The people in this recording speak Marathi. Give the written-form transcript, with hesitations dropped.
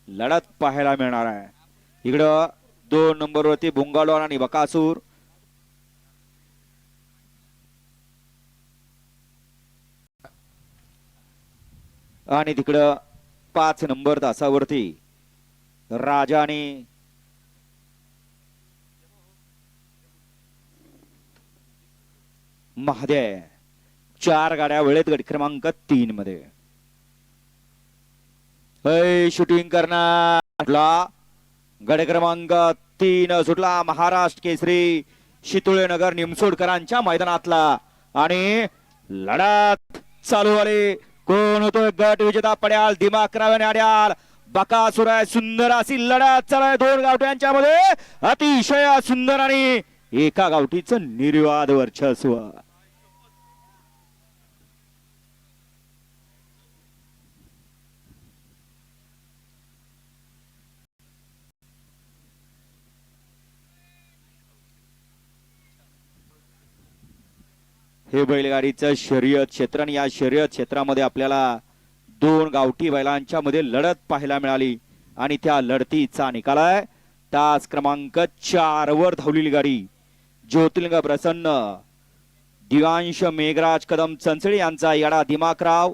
लढत पाहायला मिळणार आहे। इकडं 2 नंबरवरती बुंगाडोर आणि बकासूर, आणि तिकडं 5 नंबर तासावरती राजा आणि महादेव। 4 गाड्या वेळेत गट क्रमांक 3 मध्ये शूटिंग करणार गट क्रमांक 3 सुटला महाराष्ट्र केसरी शितोळे नगर निमसोडकरांच्या मैदानातला आणि लढत चालू आली। कोण होतो गट विजेता पड्याल दिमाकरावाने आड्याल बकासूर आहे। सुंदर अशी लढत चालू आहे 2 गावठ्यांच्या मध्ये, अतिशय सुंदर आणि एका गावठीचं निर्वाद वर्चस्व। हे बैलगाडीचं शर्यत क्षेत्र आणि या शर्यत क्षेत्रामध्ये आपल्याला 2 गावठी बैलांच्या मध्ये लढत पाहायला मिळाली आणि त्या लढतीचा निकाल आहे तास क्रमांक 4 वर धावलेली गाडी ज्योतिर्लिंग प्रसन्न दिवांश मेघराज कदम चंचळे यांचा याडा दिमाकराव